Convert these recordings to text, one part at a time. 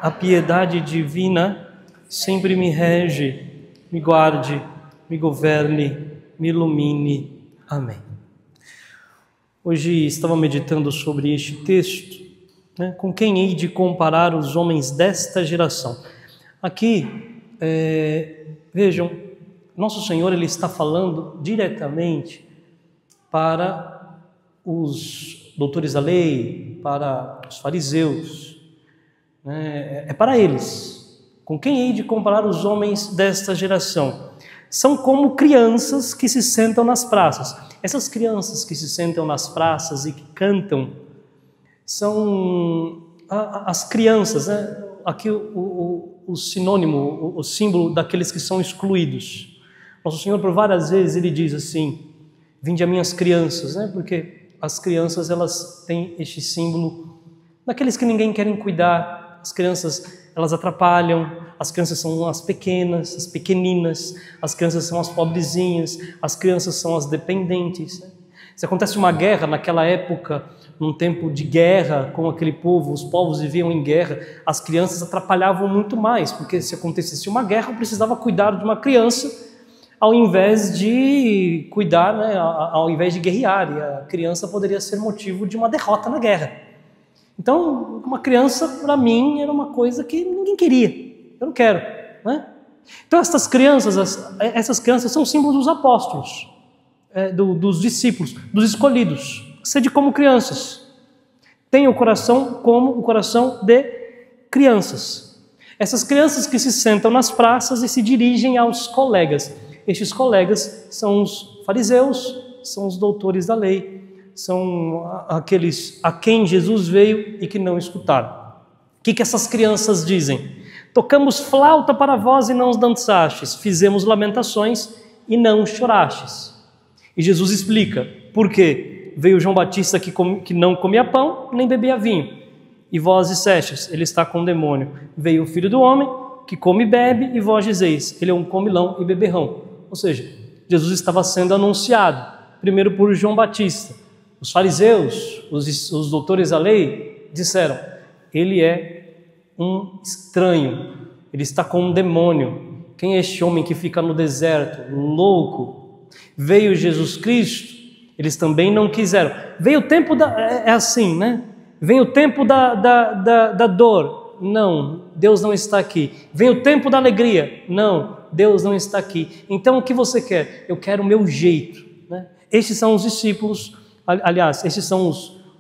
a piedade divina sempre me rege, me guarde, me governe, me ilumine. Amém. Hoje estava meditando sobre este texto, com quem hei de comparar os homens desta geração. Aqui, vejam, nosso Senhor ele está falando diretamente para os doutores da lei, para os fariseus, é para eles. Com quem hei de comparar os homens desta geração? São como crianças que se sentam nas praças. Essas crianças que se sentam nas praças e que cantam são as crianças, aqui o sinônimo, o símbolo daqueles que são excluídos. Nosso Senhor, por várias vezes, ele diz assim: vinde a minhas crianças, porque as crianças elas têm este símbolo daqueles que ninguém quer cuidar. As crianças elas atrapalham, as crianças são as pequenas, as pequeninas, as crianças são as pobrezinhas, as crianças são as dependentes. Se acontece uma guerra naquela época, num tempo de guerra com aquele povo, os povos viviam em guerra, as crianças atrapalhavam muito mais, porque se acontecesse uma guerra, eu precisava cuidar de uma criança ao invés de cuidar, ao invés de guerrear, e a criança poderia ser motivo de uma derrota na guerra. Então, uma criança, para mim, era uma coisa que ninguém queria. Eu não quero. Então, essas crianças são símbolos dos apóstolos, dos discípulos, dos escolhidos. Sede como crianças. Tenham o coração como o coração de crianças. Essas crianças que se sentam nas praças e se dirigem aos colegas. Estes colegas são os fariseus, são os doutores da lei, são aqueles a quem Jesus veio e que não escutaram. O que essas crianças dizem? Tocamos flauta para vós e não os dançastes, fizemos lamentações e não chorastes. E Jesus explica por quê. Veio João Batista que não comia pão nem bebia vinho, e vós dissestes, ele está com demônio. Veio o Filho do Homem que come e bebe, e vós dizeis, ele é um comilão e beberrão. Ou seja, Jesus estava sendo anunciado primeiro por João Batista. Os fariseus, os doutores da lei, disseram, ele é um estranho, ele está com um demônio. Quem é este homem que fica no deserto, louco? Veio Jesus Cristo, eles também não quiseram. Veio o tempo Vem o tempo da dor. Não, Deus não está aqui. Vem o tempo da alegria. Não, Deus não está aqui. Então o que você quer? Eu quero o meu jeito. Estes são os discípulos. Aliás, esses são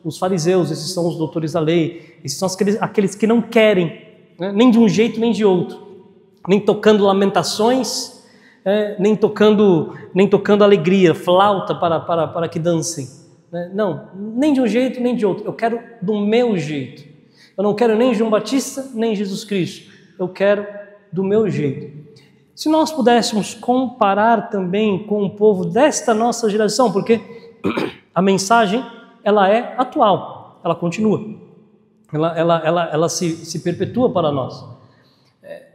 os fariseus, esses são os doutores da lei, esses são aqueles que não querem, nem de um jeito nem de outro, nem tocando lamentações, nem tocando alegria, flauta para que dancem. Não, nem de um jeito nem de outro, eu quero do meu jeito. Eu não quero nem João Batista, nem Jesus Cristo, eu quero do meu jeito. Se nós pudéssemos comparar também com o povo desta nossa geração, porque a mensagem, ela é atual, ela continua, ela se perpetua para nós.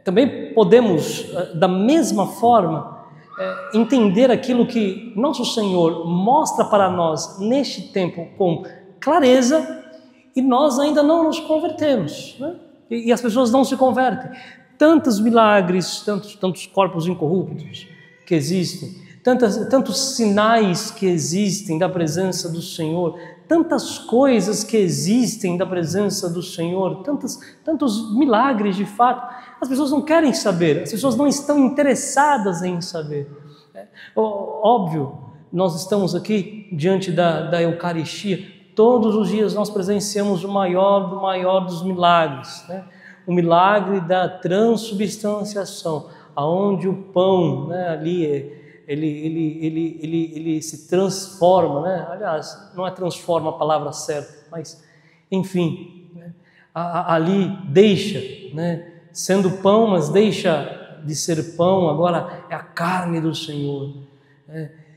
Também podemos, da mesma forma, entender aquilo que nosso Senhor mostra para nós neste tempo com clareza, e nós ainda não nos convertemos, e as pessoas não se convertem. Tantos milagres, tantos corpos incorruptos que existem, tantos sinais que existem da presença do Senhor, tantas coisas que existem da presença do Senhor, tantos milagres de fato, as pessoas não querem saber, as pessoas não estão interessadas em saber. Óbvio, nós estamos aqui diante da Eucaristia, todos os dias nós presenciamos o maior dos milagres, o milagre da transubstanciação, aonde o pão, ali ele se transforma, Aliás, não é transforma a palavra certa, mas enfim, ali deixa, sendo pão, mas deixa de ser pão, agora é a carne do Senhor.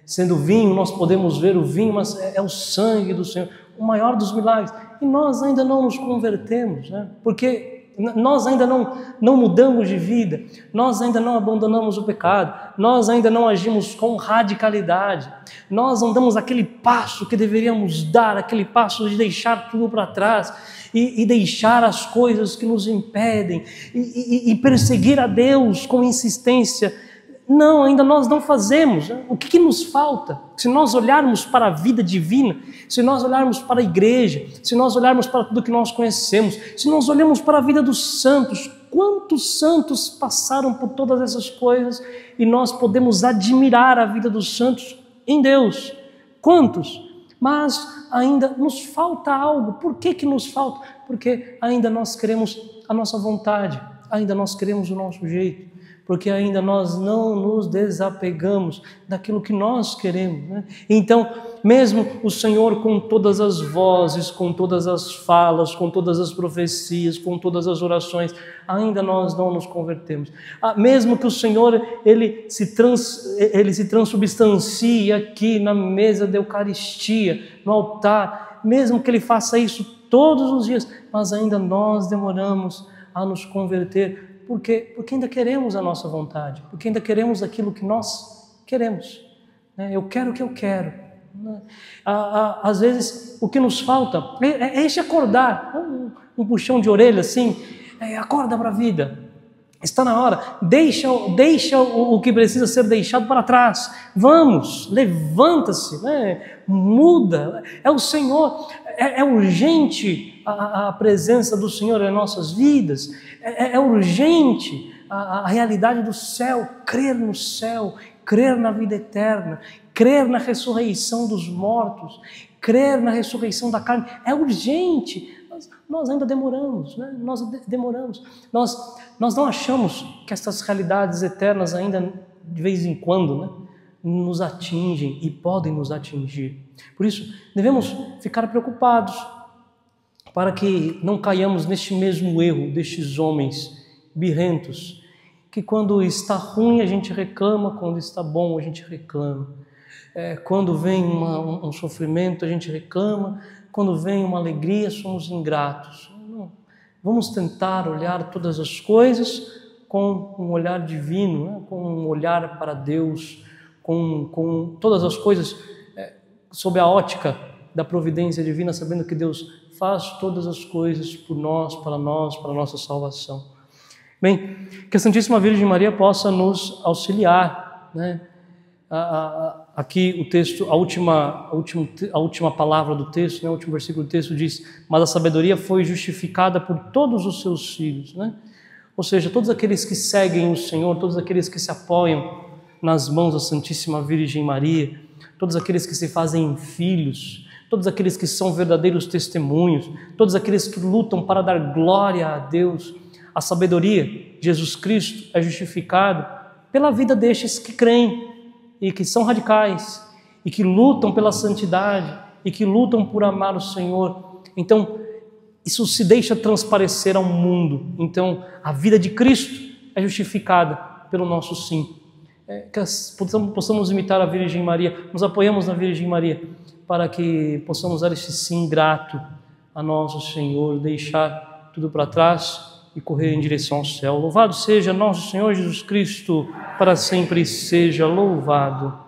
Sendo vinho, nós podemos ver o vinho, mas é o sangue do Senhor, o maior dos milagres. E nós ainda não nos convertemos, porque nós ainda não mudamos de vida, nós ainda não abandonamos o pecado, nós ainda não agimos com radicalidade, nós não damos aquele passo que deveríamos dar, aquele passo de deixar tudo para trás e deixar as coisas que nos impedem e perseguir a Deus com insistência. Não, ainda nós não fazemos. O que nos falta? Se nós olharmos para a vida divina, se nós olharmos para a igreja, se nós olharmos para tudo que nós conhecemos, se nós olharmos para a vida dos santos, quantos santos passaram por todas essas coisas e nós podemos admirar a vida dos santos em Deus? Quantos? Mas ainda nos falta algo. Por que nos falta? Porque ainda nós queremos a nossa vontade, ainda nós queremos o nosso jeito, porque ainda nós não nos desapegamos daquilo que nós queremos, né? Então, mesmo o Senhor com todas as vozes, com todas as falas, com todas as profecias, com todas as orações, ainda nós não nos convertemos. Mesmo que o Senhor ele se transubstancie aqui na mesa da Eucaristia, no altar, mesmo que Ele faça isso todos os dias, mas ainda nós demoramos a nos converter. Por quê? Porque ainda queremos a nossa vontade, porque ainda queremos aquilo que nós queremos. Eu quero o que eu quero. Às vezes, o que nos falta é este acordar, um puxão de orelha assim, acorda para a vida, está na hora, deixa o que precisa ser deixado para trás, vamos, levanta-se, muda, é o Senhor, é urgente a presença do Senhor em nossas vidas, é urgente a realidade do céu, crer no céu, crer na vida eterna, crer na ressurreição dos mortos, crer na ressurreição da carne, é urgente. Nós ainda demoramos, né? Nós demoramos. Nós não achamos que essas realidades eternas ainda, de vez em quando, né, nos atingem e podem nos atingir. Por isso, devemos ficar preocupados para que não caiamos neste mesmo erro destes homens birrentos, que quando está ruim a gente reclama, quando está bom a gente reclama. Quando vem um sofrimento a gente reclama, quando vem uma alegria somos ingratos. Não. Vamos tentar olhar todas as coisas com um olhar divino, né? Com um olhar para Deus, com todas as coisas sob a ótica da providência divina, sabendo que Deus faz todas as coisas por nós, para a nossa salvação. Bem, que a Santíssima Virgem Maria possa nos auxiliar, né? Aqui o texto, a última palavra do texto, né? O último versículo do texto diz: mas a sabedoria foi justificada por todos os seus filhos, né? Ou seja, todos aqueles que seguem o Senhor, todos aqueles que se apoiam nas mãos da Santíssima Virgem Maria, todos aqueles que se fazem filhos, todos aqueles que são verdadeiros testemunhos, todos aqueles que lutam para dar glória a Deus. A sabedoria, Jesus Cristo, é justificado pela vida destes que creem e que são radicais e que lutam pela santidade e que lutam por amar o Senhor. Então, isso se deixa transparecer ao mundo. Então, a vida de Cristo é justificada pelo nosso sim. Que possamos imitar a Virgem Maria, nos apoiamos na Virgem Maria, para que possamos dar esse sim grato a nosso Senhor, deixar tudo para trás e correr em direção ao céu. Louvado seja nosso Senhor Jesus Cristo, para sempre seja louvado.